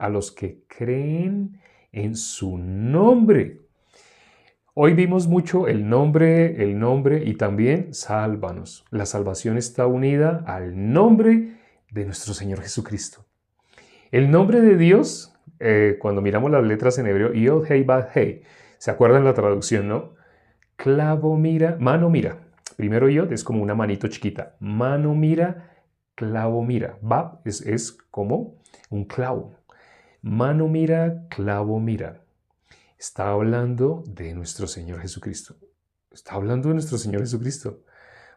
a los que creen en su nombre. Hoy vimos mucho el nombre y también sálvanos. La salvación está unida al nombre de nuestro Señor Jesucristo. El nombre de Dios, cuando miramos las letras en hebreo, Yod, Hei, Bad, Hei, ¿se acuerdan la traducción, no? Clavo mira, mano mira. Primero Yod es como una manito chiquita. Mano mira, clavo mira. Bab es como un clavo. Mano mira, clavo mira. Está hablando de nuestro Señor Jesucristo. Está hablando de nuestro Señor Jesucristo.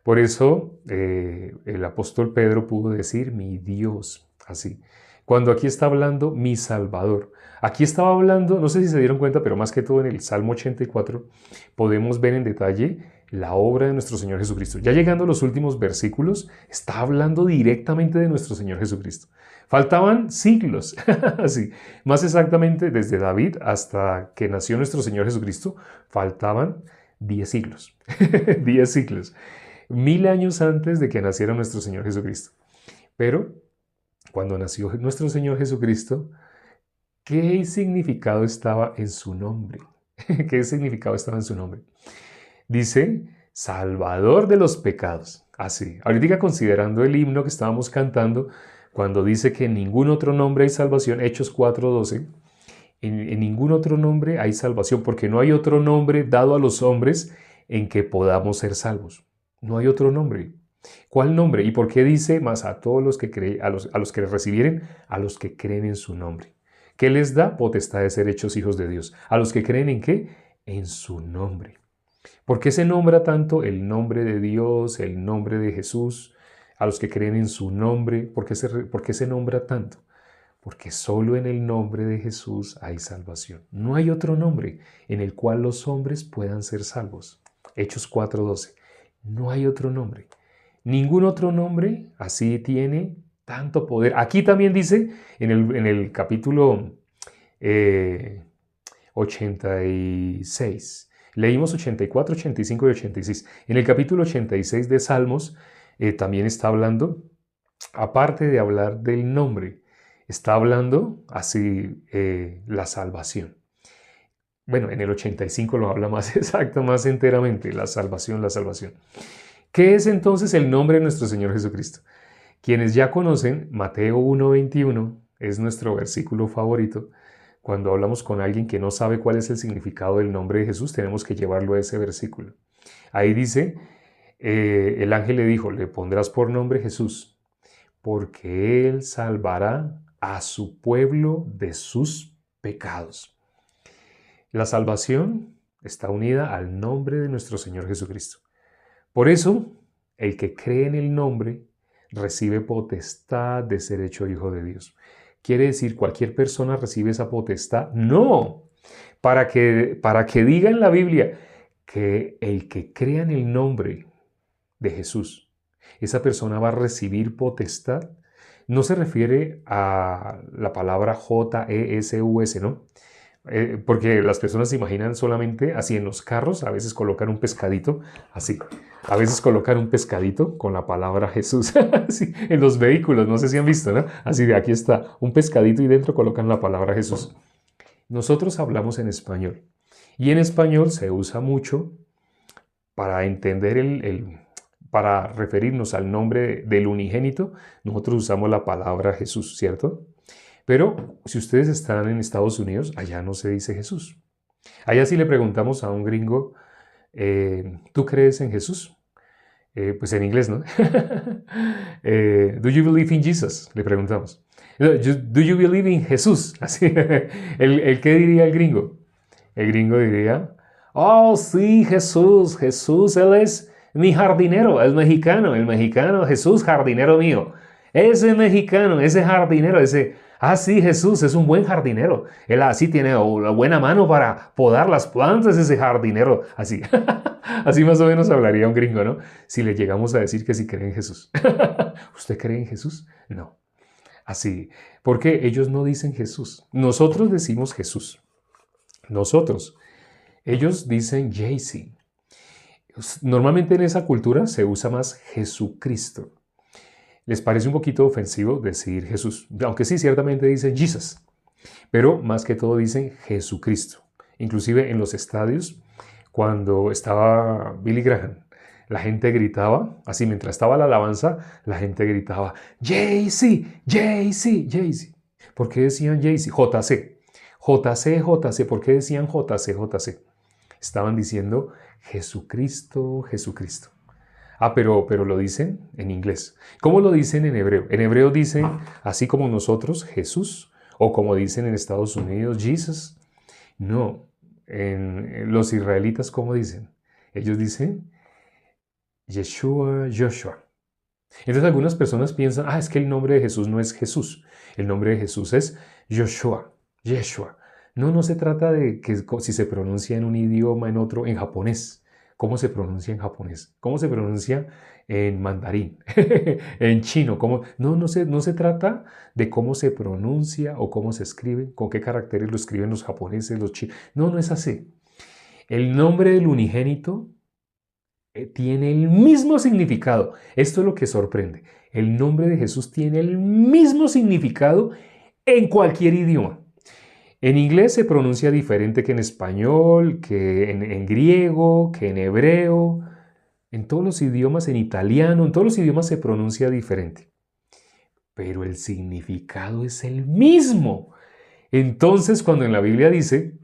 Por eso el apóstol Pedro pudo decir mi Dios, así. Cuando aquí está hablando mi Salvador. Aquí estaba hablando, no sé si se dieron cuenta, pero más que todo en el Salmo 84 podemos ver en detalle la obra de nuestro Señor Jesucristo. Ya llegando a los últimos versículos, está hablando directamente de nuestro Señor Jesucristo. Faltaban siglos, así, más exactamente desde David hasta que nació nuestro Señor Jesucristo, faltaban 10 siglos, 10 siglos, 1000 años antes de que naciera nuestro Señor Jesucristo. Pero cuando nació nuestro Señor Jesucristo, ¿qué significado estaba en su nombre? ¿Qué significado estaba en su nombre? Dice, Salvador de los pecados. Así, ahorita considerando el himno que estábamos cantando, cuando dice que en ningún otro nombre hay salvación, Hechos 4:12, en ningún otro nombre hay salvación, porque no hay otro nombre dado a los hombres en que podamos ser salvos. No hay otro nombre. ¿Cuál nombre? ¿Y por qué dice más a todos los que creen, a los que recibieren, a los que creen en su nombre? ¿Qué les da? Potestad de ser hechos hijos de Dios. ¿A los que creen en qué? En su nombre. ¿Por qué se nombra tanto el nombre de Dios, el nombre de Jesús? A los que creen en su nombre, ¿por qué se nombra tanto? Porque solo en el nombre de Jesús hay salvación. No hay otro nombre en el cual los hombres puedan ser salvos. Hechos 4:12. No hay otro nombre. Ningún otro nombre así tiene tanto poder. Aquí también dice en el capítulo 86. Leímos 84, 85 y 86. En el capítulo 86 de Salmos también está hablando, aparte de hablar del nombre, está hablando así la salvación. Bueno, en el 85 lo habla más exacto, más enteramente, la salvación, la salvación. ¿Qué es entonces el nombre de nuestro Señor Jesucristo? Quienes ya conocen, Mateo 1:21 es nuestro versículo favorito. Cuando hablamos con alguien que no sabe cuál es el significado del nombre de Jesús, tenemos que llevarlo a ese versículo. Ahí dice, el ángel le dijo, le pondrás por nombre Jesús, porque Él salvará a su pueblo de sus pecados. La salvación está unida al nombre de nuestro Señor Jesucristo. Por eso, el que cree en el nombre recibe potestad de ser hecho hijo de Dios. ¿Quiere decir cualquier persona recibe esa potestad? No. Para que diga en la Biblia que el que crea en el nombre de Jesús, esa persona va a recibir potestad, no se refiere a la palabra J-E-S-U-S, ¿no? Porque las personas se imaginan solamente así en los carros, a veces colocan un pescadito, así. A veces colocan un pescadito con la palabra Jesús, así, en los vehículos, no sé si han visto, ¿no? Así de aquí está, un pescadito y dentro colocan la palabra Jesús. Nosotros hablamos en español y en español se usa mucho para entender para referirnos al nombre del unigénito, nosotros usamos la palabra Jesús, ¿cierto? Pero si ustedes están en Estados Unidos, allá no se dice Jesús. Allá si le preguntamos a un gringo, ¿tú crees en Jesús? Pues en inglés, ¿no? ¿Do you believe in Jesus? Le preguntamos. ¿Do you believe in Jesús? Así, ¿qué diría el gringo? El gringo diría, oh, sí, Jesús, Jesús, Él es mi jardinero, el mexicano, Jesús, jardinero mío. Ese mexicano, ese jardinero, sí, Jesús es un buen jardinero. Él así tiene una buena mano para podar las plantas, ese jardinero. Así, así más o menos hablaría un gringo, ¿no? Si le llegamos a decir que sí cree en Jesús. ¿Usted cree en Jesús? No. Así, porque ellos no dicen Jesús. Nosotros decimos Jesús. Nosotros. Ellos dicen JC. Normalmente en esa cultura se usa más Jesucristo. Les parece un poquito ofensivo decir Jesús, aunque sí, ciertamente dicen Jesus. pero más que todo dicen Jesucristo. Inclusive en los estadios, cuando estaba Billy Graham, la gente gritaba, así mientras estaba la alabanza, la gente gritaba, Jay-Z, Jay-Z, Jay-Z. ¿Por qué decían Jay-Z? JC, JC, JC. ¿Por qué decían JC, JC? Estaban diciendo Jesucristo, Jesucristo. Ah, pero lo dicen en inglés. ¿Cómo lo dicen en hebreo? En hebreo dicen, así como nosotros, Jesús, o como dicen en Estados Unidos, Jesus. No, en los israelitas, ¿cómo dicen? Ellos dicen Yeshua, Joshua. Entonces algunas personas piensan, es que el nombre de Jesús no es Jesús. El nombre de Jesús es Joshua, Yeshua. No, no se trata de que si se pronuncia en un idioma, en otro, en japonés. ¿Cómo se pronuncia en japonés? ¿Cómo se pronuncia en mandarín? En chino. ¿Cómo? No, no se trata de cómo se pronuncia o cómo se escribe, con qué caracteres lo escriben los japoneses, los chinos. No, no es así. El nombre del unigénito tiene el mismo significado. Esto es lo que sorprende. El nombre de Jesús tiene el mismo significado en cualquier idioma. En inglés se pronuncia diferente que en español, que en griego, que en hebreo. En todos los idiomas, en italiano, en todos los idiomas se pronuncia diferente. Pero el significado es el mismo. Entonces, cuando en la Biblia dice,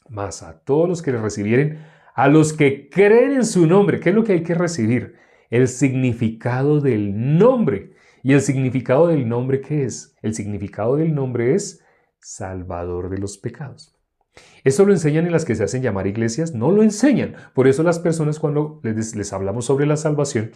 mas a todos los que le recibieren, a los que creen en su nombre, ¿qué es lo que hay que recibir? El significado del nombre. ¿Y el significado del nombre qué es? El significado del nombre es Salvador de los pecados. ¿Esto lo enseñan en las que se hacen llamar iglesias? No lo enseñan. Por eso las personas cuando les hablamos sobre la salvación,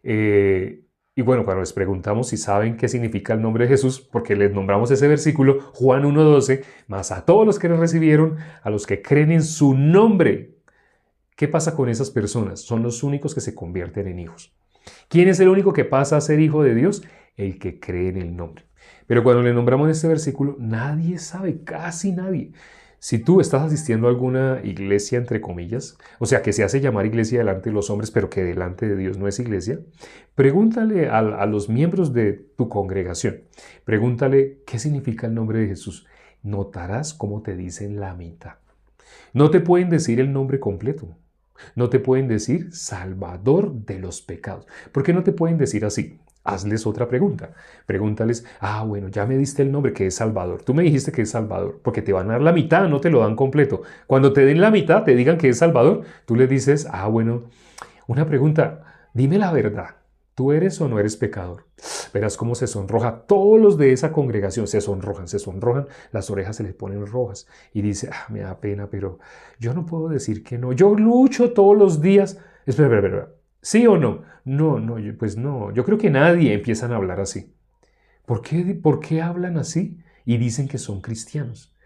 y bueno, cuando les preguntamos si saben qué significa el nombre de Jesús, porque les nombramos ese versículo, Juan 1:12, mas a todos los que le recibieron, a los que creen en su nombre. ¿Qué pasa con esas personas? Son los únicos que se convierten en hijos. ¿Quién es el único que pasa a ser hijo de Dios? El que cree en el nombre. Pero cuando le nombramos este versículo, nadie sabe, casi nadie. Si tú estás asistiendo a alguna iglesia, entre comillas, o sea, que se hace llamar iglesia delante de los hombres, pero que delante de Dios no es iglesia, pregúntale a los miembros de tu congregación, pregúntale qué significa el nombre de Jesús. Notarás cómo te dicen la mitad. No te pueden decir el nombre completo. No te pueden decir Salvador de los pecados. ¿Por qué no te pueden decir así? Hazles otra pregunta. Pregúntales, bueno, ya me diste el nombre que es Salvador. Tú me dijiste que es Salvador, porque te van a dar la mitad, no te lo dan completo. Cuando te den la mitad, te digan que es Salvador, tú les dices, bueno, una pregunta, dime la verdad. ¿Tú eres o no eres pecador? Verás cómo se sonroja. Todos los de esa congregación se sonrojan, las orejas se les ponen rojas. Y dice, me da pena, pero yo no puedo decir que no. Yo lucho todos los días. Espera. ¿Sí o no? No, pues no. Yo creo que nadie empiezan a hablar así. ¿Por qué hablan así? Y dicen que son cristianos.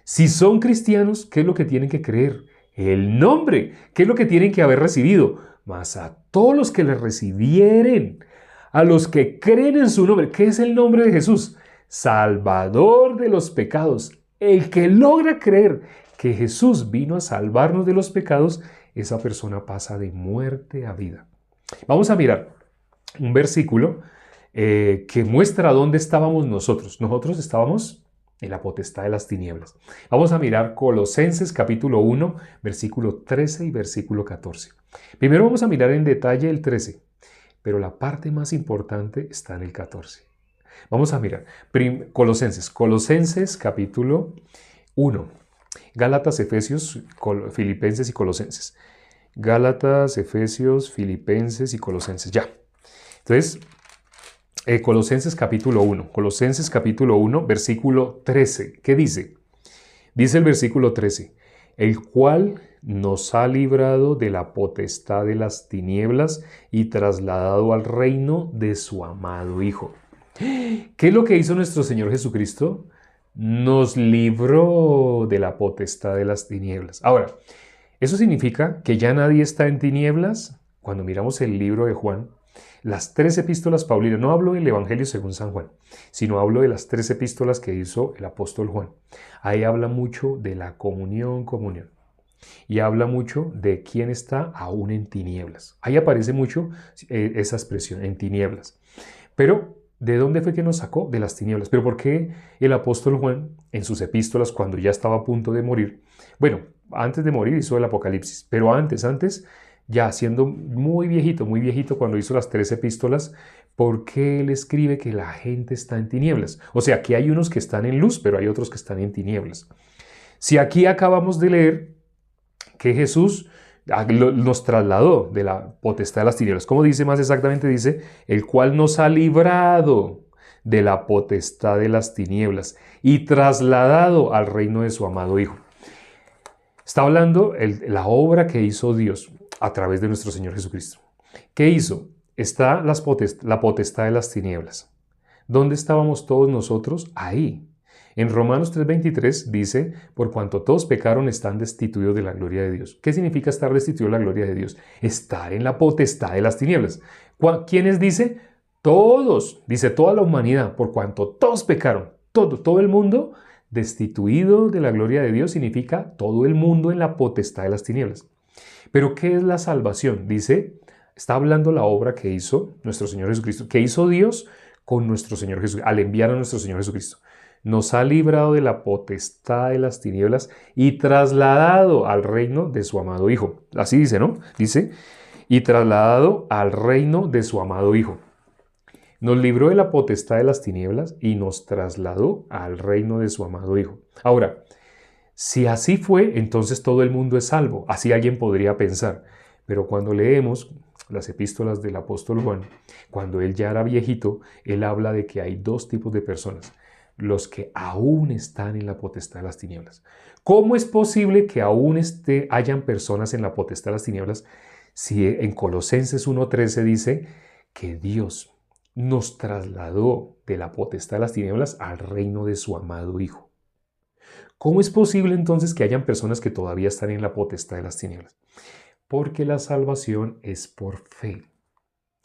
Si son cristianos, ¿qué es lo que tienen que creer? El nombre. ¿Qué es lo que tienen que haber recibido? Mas a todos los que le recibieren, a los que creen en su nombre. ¿Qué es el nombre de Jesús? Salvador de los pecados. El que logra creer que Jesús vino a salvarnos de los pecados, esa persona pasa de muerte a vida. Vamos a mirar un versículo que muestra dónde estábamos nosotros. Nosotros estábamos en la potestad de las tinieblas. Vamos a mirar Colosenses capítulo 1, versículo 13 y versículo 14. Primero vamos a mirar en detalle el 13, pero la parte más importante está en el 14. Vamos a mirar Colosenses capítulo 1. Gálatas, Efesios, Filipenses y Colosenses. Gálatas, Efesios, Filipenses y Colosenses. Ya. Entonces, Colosenses capítulo 1. Colosenses capítulo 1, versículo 13. ¿Qué dice? Dice el versículo 13. El cual nos ha librado de la potestad de las tinieblas y trasladado al reino de su amado Hijo. ¿Qué es lo que hizo nuestro Señor Jesucristo? Nos libró de la potestad de las tinieblas. Ahora, ¿eso significa que ya nadie está en tinieblas? Cuando miramos el libro de Juan, las 3 epístolas paulinas, no hablo del Evangelio según San Juan, sino hablo de las 3 epístolas que hizo el apóstol Juan. Ahí habla mucho de la comunión. Y habla mucho de quién está aún en tinieblas. Ahí aparece mucho esa expresión, en tinieblas. Pero ¿De dónde fue que nos sacó? De las tinieblas. Pero ¿por qué el apóstol Juan, en sus epístolas, cuando ya estaba a punto de morir, bueno, antes de morir hizo el Apocalipsis, pero antes, ya siendo muy viejito, cuando hizo las 3 epístolas, ¿por qué él escribe que la gente está en tinieblas? O sea, aquí hay unos que están en luz, pero hay otros que están en tinieblas. Si aquí acabamos de leer que Jesús nos trasladó de la potestad de las tinieblas. ¿Cómo dice más exactamente? Dice, el cual nos ha librado de la potestad de las tinieblas y trasladado al reino de su amado Hijo. Está hablando la obra que hizo Dios a través de nuestro Señor Jesucristo. ¿Qué hizo? Está la potestad de las tinieblas. ¿Dónde estábamos todos nosotros? Ahí. En Romanos 3:23 dice, por cuanto todos pecaron están destituidos de la gloria de Dios. ¿Qué significa estar destituido de la gloria de Dios? Estar en la potestad de las tinieblas. ¿Quiénes dice? Todos, dice toda la humanidad, por cuanto todos pecaron, todo el mundo destituido de la gloria de Dios significa todo el mundo en la potestad de las tinieblas. Pero ¿qué es la salvación? Dice, está hablando la obra que hizo nuestro Señor Jesucristo, que hizo Dios con nuestro Señor Jesucristo, al enviar a nuestro Señor Jesucristo. Nos ha librado de la potestad de las tinieblas y trasladado al reino de su amado Hijo. Así dice, ¿no? Dice, y trasladado al reino de su amado Hijo. Nos libró de la potestad de las tinieblas y nos trasladó al reino de su amado Hijo. Ahora, si así fue, entonces todo el mundo es salvo. Así alguien podría pensar. Pero cuando leemos las epístolas del apóstol Juan, cuando él ya era viejito, él habla de que hay 2 tipos de personas. Los que aún están en la potestad de las tinieblas. ¿Cómo es posible que aún hayan personas en la potestad de las tinieblas si en Colosenses 1:13 dice que Dios nos trasladó de la potestad de las tinieblas al reino de su amado Hijo? ¿Cómo es posible entonces que hayan personas que todavía están en la potestad de las tinieblas? Porque la salvación es por fe.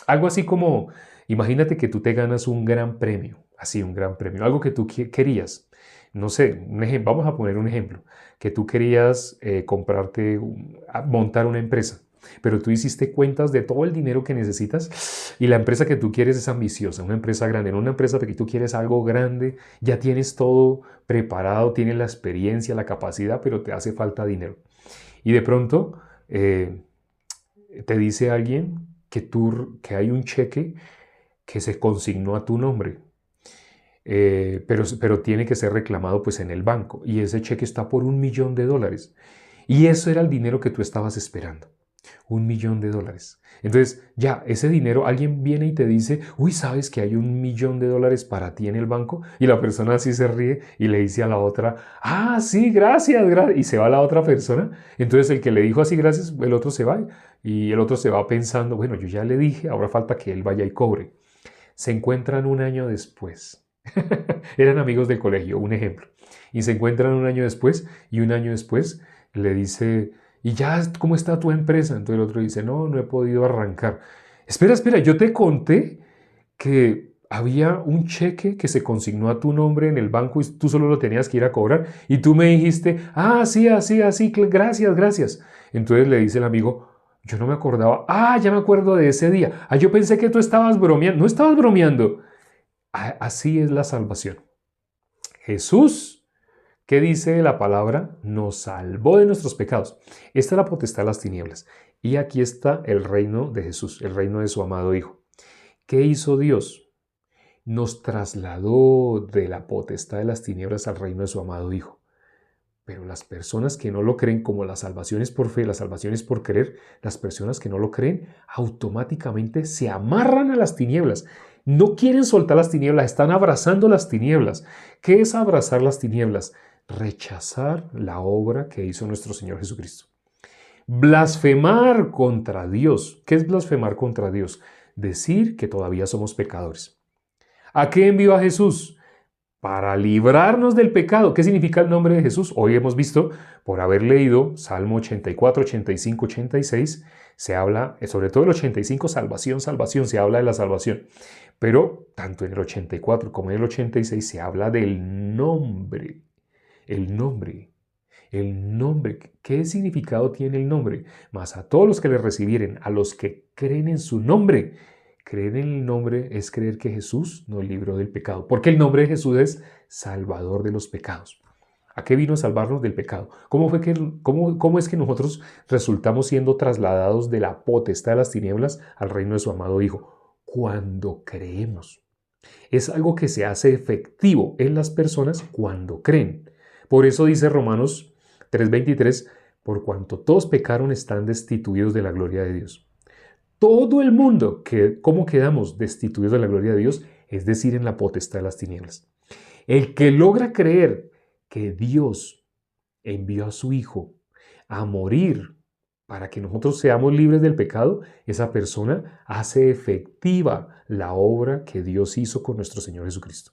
Algo así como, imagínate que tú te ganas un gran premio, así un gran premio, algo que tú querías. No sé, vamos a poner un ejemplo, que tú querías montar una empresa, pero tú hiciste cuentas de todo el dinero que necesitas y la empresa que tú quieres es ambiciosa, una empresa grande, no una empresa que tú quieres algo grande, ya tienes todo preparado, tienes la experiencia, la capacidad, pero te hace falta dinero. Y de pronto te dice alguien que hay un cheque que se consignó a tu nombre, pero tiene que ser reclamado pues en el banco y ese cheque está por $1.000.000 y eso era el dinero que tú estabas esperando, $1.000.000. Entonces ya ese dinero alguien viene y te dice, uy, ¿sabes que hay $1.000.000 para ti en el banco? Y la persona así se ríe y le dice a la otra, ah, sí, gracias, y se va la otra persona. Entonces el que le dijo así gracias, el otro se va y el otro se va pensando, bueno, yo ya le dije, ahora falta que él vaya y cobre. Se encuentran un año después. Eran amigos del colegio, un ejemplo. Y se encuentran un año después y un año después le dice, ¿y ya cómo está tu empresa? Entonces el otro dice, no he podido arrancar. Espera, yo te conté que había un cheque que se consignó a tu nombre en el banco y tú solo lo tenías que ir a cobrar. Y tú me dijiste, ah, sí, así, gracias. Entonces le dice el amigo, yo no me acordaba. Ah, ya me acuerdo de ese día. Ah, yo pensé que tú estabas bromeando. No estabas bromeando. Así es la salvación. Jesús, ¿qué dice la palabra? Nos salvó de nuestros pecados. Esta es la potestad de las tinieblas. Y aquí está el reino de Jesús, el reino de su amado Hijo. ¿Qué hizo Dios? Nos trasladó de la potestad de las tinieblas al reino de su amado Hijo. Pero las personas que no lo creen, como la salvación es por fe, la salvación es por creer, las personas que no lo creen automáticamente se amarran a las tinieblas. No quieren soltar las tinieblas, están abrazando las tinieblas. ¿Qué es abrazar las tinieblas? Rechazar la obra que hizo nuestro Señor Jesucristo. Blasfemar contra Dios. ¿Qué es blasfemar contra Dios? Decir que todavía somos pecadores. ¿A qué envió a Jesús? Para librarnos del pecado. ¿Qué significa el nombre de Jesús? Hoy hemos visto, por haber leído Salmo 84, 85, 86, se habla, sobre todo el 85, salvación, se habla de la salvación. Pero tanto en el 84 como en el 86 se habla del nombre. El nombre. ¿Qué significado tiene el nombre? Mas a todos los que le recibieren, a los que creen en su nombre, Creer en el nombre es creer que Jesús nos libró del pecado, porque el nombre de Jesús es Salvador de los pecados. ¿A qué vino a salvarnos del pecado? ¿Cómo es que nosotros resultamos siendo trasladados de la potestad de las tinieblas al reino de su amado Hijo? Cuando creemos. Es algo que se hace efectivo en las personas cuando creen. Por eso dice Romanos 3:23, por cuanto todos pecaron están destituidos de la gloria de Dios. Todo el mundo, ¿cómo quedamos destituidos de la gloria de Dios? Es decir, en la potestad de las tinieblas. El que logra creer que Dios envió a su Hijo a morir para que nosotros seamos libres del pecado, esa persona hace efectiva la obra que Dios hizo con nuestro Señor Jesucristo.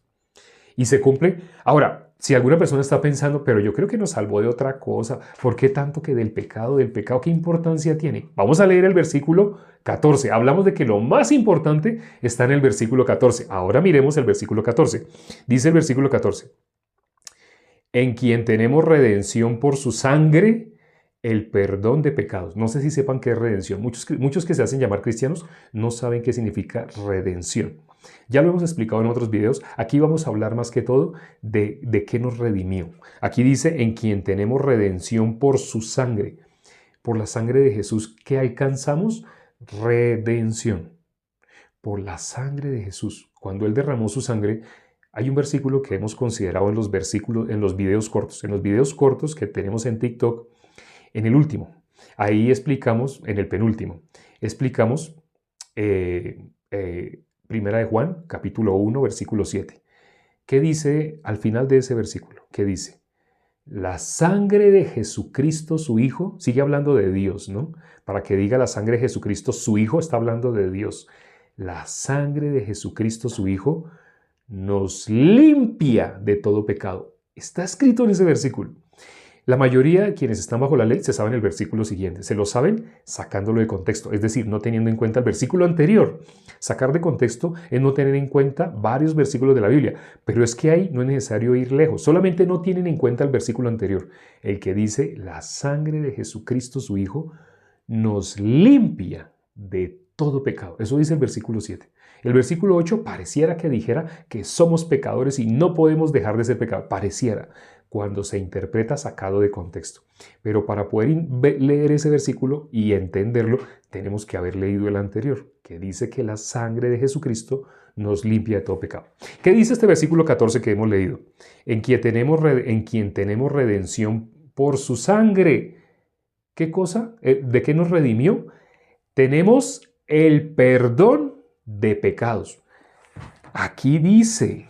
Y se cumple. Ahora, si alguna persona está pensando, pero yo creo que nos salvó de otra cosa, ¿por qué tanto que del pecado, qué importancia tiene? Vamos a leer el versículo 14. Hablamos de que lo más importante está en el versículo 14. Ahora miremos el versículo 14. Dice el versículo 14, en quien tenemos redención por su sangre, el perdón de pecados. No sé si sepan qué es redención. Muchos que se hacen llamar cristianos no saben qué significa redención. Ya lo hemos explicado en otros videos. Aquí vamos a hablar más que todo de qué nos redimió. Aquí dice, en quien tenemos redención por su sangre. Por la sangre de Jesús, ¿qué alcanzamos? Redención. Por la sangre de Jesús. Cuando Él derramó su sangre, hay un versículo que hemos considerado en los videos cortos. En los videos cortos que tenemos en TikTok, en el último. Ahí explicamos, en el penúltimo, explicamos Primera de Juan, capítulo 1, versículo 7. ¿Qué dice al final de ese versículo? ¿Qué dice? La sangre de Jesucristo, su Hijo, sigue hablando de Dios, ¿no? Para que diga la sangre de Jesucristo, su Hijo, está hablando de Dios. La sangre de Jesucristo, su Hijo, nos limpia de todo pecado. Está escrito en ese versículo. La mayoría de quienes están bajo la ley se saben el versículo siguiente. Se lo saben sacándolo de contexto, es decir, no teniendo en cuenta el versículo anterior. Sacar de contexto es no tener en cuenta varios versículos de la Biblia, pero es que ahí no es necesario ir lejos. Solamente no tienen en cuenta el versículo anterior, el que dice, la sangre de Jesucristo, su Hijo, nos limpia de todo pecado. Eso dice el versículo 7. El versículo 8 pareciera que dijera que somos pecadores y no podemos dejar de ser pecadores. Pareciera, cuando se interpreta sacado de contexto. Pero para poder leer ese versículo y entenderlo, tenemos que haber leído el anterior, que dice que la sangre de Jesucristo nos limpia de todo pecado. ¿Qué dice este versículo 14 que hemos leído? En quien tenemos redención por su sangre. ¿Qué cosa? ¿De qué nos redimió? Tenemos el perdón de pecados. Aquí dice,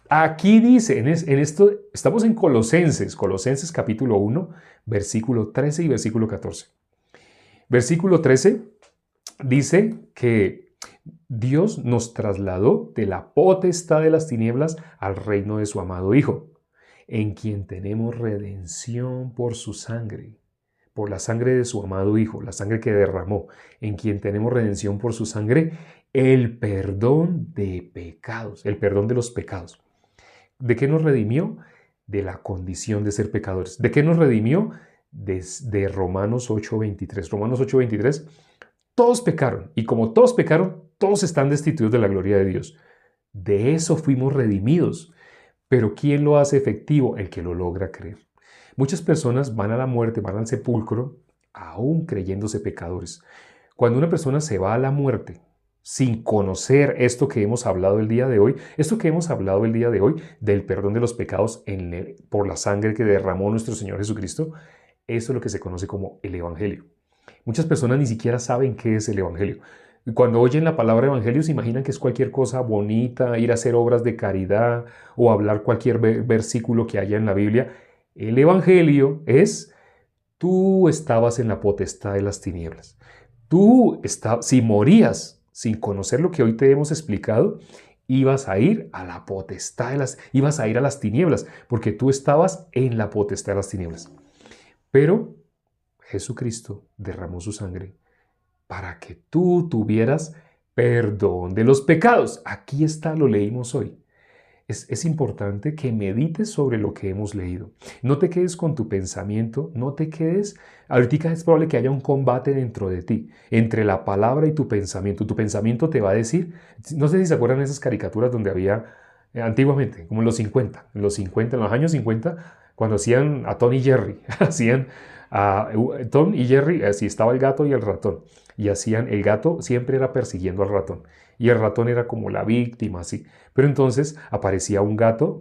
en esto, estamos en Colosenses capítulo 1, versículo 13 y versículo 14. Versículo 13 dice que Dios nos trasladó de la potestad de las tinieblas al reino de su amado Hijo, en quien tenemos redención por su sangre, por la sangre de su amado Hijo, la sangre que derramó, en quien tenemos redención por su sangre, el perdón de pecados, el perdón de los pecados. ¿De qué nos redimió? De la condición de ser pecadores. ¿De qué nos redimió? De Romanos 8:23. Romanos 8:23, todos pecaron, y como todos pecaron, todos están destituidos de la gloria de Dios. De eso fuimos redimidos. Pero ¿quién lo hace efectivo? El que lo logra creer. Muchas personas van a la muerte, van al sepulcro, aún creyéndose pecadores. Cuando una persona se va a la muerte sin conocer esto que hemos hablado el día de hoy, del perdón de los pecados por la sangre que derramó nuestro Señor Jesucristo, eso es lo que se conoce como el Evangelio. Muchas personas ni siquiera saben qué es el Evangelio. Cuando oyen la palabra evangelio se imaginan que es cualquier cosa bonita, ir a hacer obras de caridad o hablar cualquier versículo que haya en la Biblia. El evangelio es, tú estabas en la potestad de las tinieblas. Si morías sin conocer lo que hoy te hemos explicado, ibas a ir a la potestad ibas a ir a las tinieblas, porque tú estabas en la potestad de las tinieblas. Pero Jesucristo derramó su sangre para que tú tuvieras perdón de los pecados. Aquí está, lo leímos hoy. Es importante que medites sobre lo que hemos leído. No te quedes con tu pensamiento, no te quedes. Ahorita es probable que haya un combate dentro de ti, entre la palabra y tu pensamiento. Tu pensamiento te va a decir, no sé si se acuerdan de esas caricaturas donde había antiguamente, como en los años 50, cuando hacían a Tom y Jerry, hacían a Tom y Jerry, así estaba el gato y el ratón, y hacían, el gato siempre era persiguiendo al ratón, y el ratón era como la víctima, así. Pero entonces aparecía un gato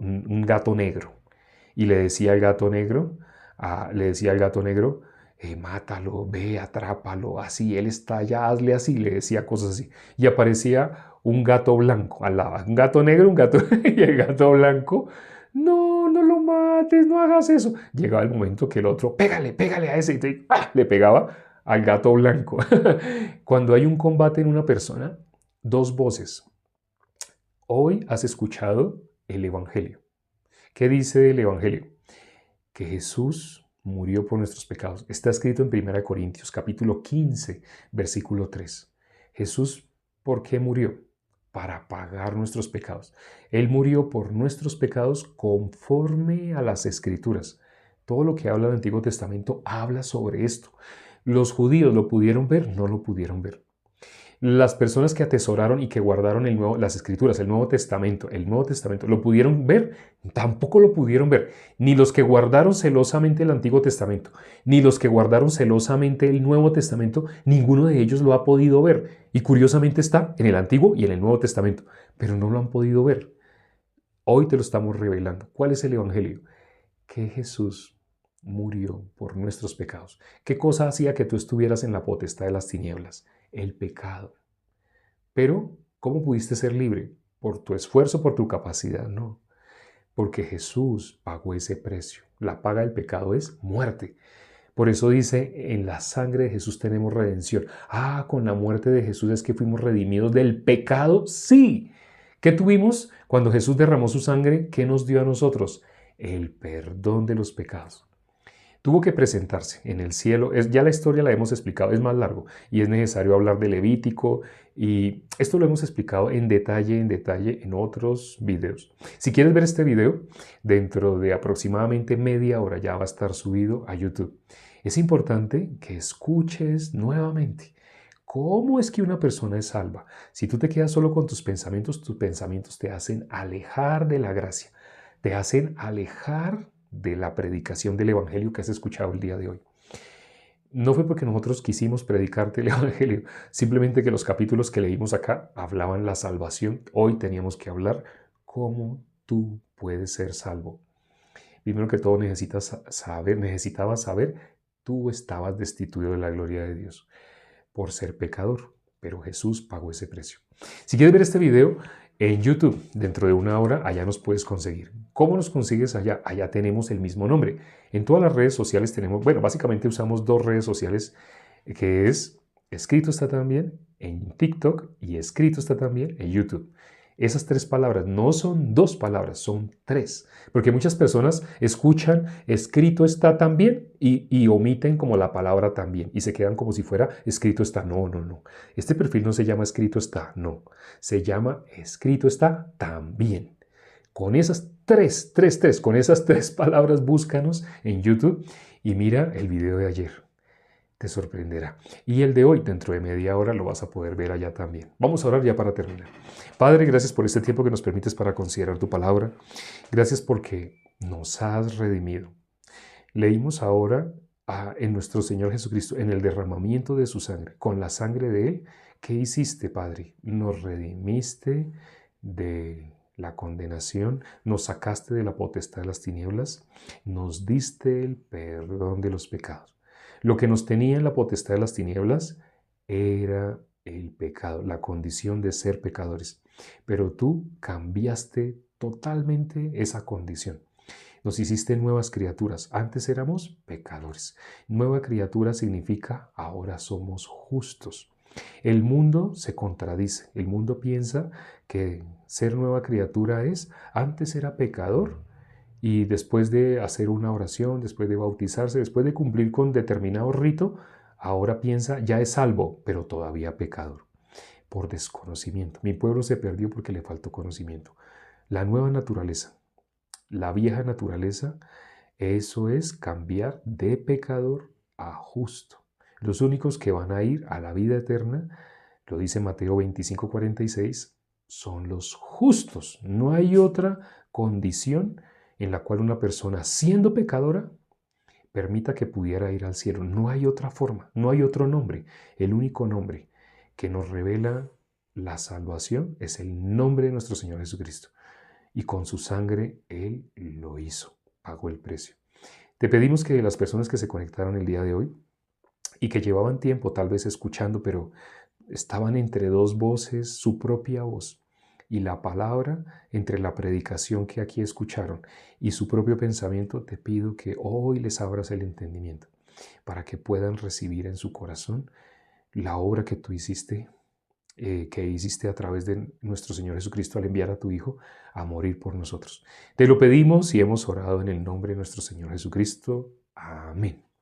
negro, y le decía al gato negro, mátalo, ve, atrápalo, así, él está allá, hazle así, le decía cosas así. Y aparecía un gato blanco al lado, un gato negro, un gato, y el gato blanco, no, no lo mates, no hagas eso. Llegaba el momento que el otro, pégale, pégale a ese, y le pegaba al gato blanco. Cuando hay un combate en una persona, dos voces. Hoy has escuchado el Evangelio. ¿Qué dice el Evangelio? Que Jesús murió por nuestros pecados. Está escrito en 1 Corintios capítulo 15, versículo 3. Jesús, ¿por qué murió? Para pagar nuestros pecados. Él murió por nuestros pecados conforme a las Escrituras. Todo lo que habla el Antiguo Testamento habla sobre esto. Los judíos lo pudieron ver, no lo pudieron ver. Las personas que atesoraron y que guardaron las Escrituras, el Nuevo Testamento, ¿lo pudieron ver? Tampoco lo pudieron ver. Ni los que guardaron celosamente el Antiguo Testamento, ni los que guardaron celosamente el Nuevo Testamento, ninguno de ellos lo ha podido ver. Y curiosamente está en el Antiguo y en el Nuevo Testamento, pero no lo han podido ver. Hoy te lo estamos revelando. ¿Cuál es el Evangelio? Que Jesús murió por nuestros pecados. ¿Qué cosa hacía que tú estuvieras en la potestad de las tinieblas? El pecado. Pero, ¿cómo pudiste ser libre? ¿Por tu esfuerzo, por tu capacidad? No, porque Jesús pagó ese precio. La paga del pecado es muerte. Por eso dice, en la sangre de Jesús tenemos redención. Ah, con la muerte de Jesús es que fuimos redimidos del pecado. Sí. ¿Qué tuvimos cuando Jesús derramó su sangre? ¿Qué nos dio a nosotros? El perdón de los pecados. Tuvo que presentarse en el cielo. Ya la historia la hemos explicado, es más largo y es necesario hablar de Levítico y esto lo hemos explicado en detalle en otros videos. Si quieres ver este video, dentro de aproximadamente media hora ya va a estar subido a YouTube. Es importante que escuches nuevamente. ¿Cómo es que una persona es salva? Si tú te quedas solo con tus pensamientos te hacen alejar de la gracia, te hacen alejar de la predicación del Evangelio que has escuchado el día de hoy. No fue porque nosotros quisimos predicarte el Evangelio, simplemente que los capítulos que leímos acá hablaban la salvación. Hoy teníamos que hablar cómo tú puedes ser salvo. Primero que todo necesitabas saber, tú estabas destituido de la gloria de Dios por ser pecador, pero Jesús pagó ese precio. Si quieres ver este video en YouTube, dentro de una hora, allá nos puedes conseguir. ¿Cómo nos consigues allá? Allá tenemos el mismo nombre. En todas las redes sociales tenemos, bueno, básicamente usamos dos redes sociales, que es Escrito está también en TikTok y Escrito está también en YouTube. Esas tres palabras no son dos palabras, son tres. Porque muchas personas escuchan escrito está también y omiten como la palabra también y se quedan como si fuera escrito está. No, no, no. Este perfil no se llama escrito está, no. Se llama escrito está también. Con esas con esas tres palabras búscanos en YouTube y mira el video de ayer. Te sorprenderá. Y el de hoy, dentro de media hora, lo vas a poder ver allá también. Vamos a orar ya para terminar. Padre, gracias por este tiempo que nos permites para considerar tu palabra. Gracias porque nos has redimido. Leímos ahora en nuestro Señor Jesucristo, en el derramamiento de su sangre, con la sangre de Él. ¿Qué hiciste, Padre? Nos redimiste de la condenación, nos sacaste de la potestad de las tinieblas, nos diste el perdón de los pecados. Lo que nos tenía en la potestad de las tinieblas era el pecado, la condición de ser pecadores. Pero tú cambiaste totalmente esa condición. Nos hiciste nuevas criaturas. Antes éramos pecadores. Nueva criatura significa ahora somos justos. El mundo se contradice. El mundo piensa que ser nueva criatura es, antes era pecador, y después de hacer una oración, después de bautizarse, después de cumplir con determinado rito, ahora piensa, ya es salvo, pero todavía pecador, por desconocimiento. Mi pueblo se perdió porque le faltó conocimiento. La nueva naturaleza, la vieja naturaleza, eso es cambiar de pecador a justo. Los únicos que van a ir a la vida eterna, lo dice Mateo 25:46, son los justos. No hay otra condición en la cual una persona, siendo pecadora, permita que pudiera ir al cielo. No hay otra forma, no hay otro nombre. El único nombre que nos revela la salvación es el nombre de nuestro Señor Jesucristo. Y con su sangre Él lo hizo, pagó el precio. Te pedimos que las personas que se conectaron el día de hoy y que llevaban tiempo tal vez escuchando, pero estaban entre dos voces, su propia voz y la palabra, entre la predicación que aquí escucharon y su propio pensamiento, te pido que hoy les abras el entendimiento para que puedan recibir en su corazón la obra que tú hiciste, que hiciste a través de nuestro Señor Jesucristo al enviar a tu Hijo a morir por nosotros. Te lo pedimos y hemos orado en el nombre de nuestro Señor Jesucristo. Amén.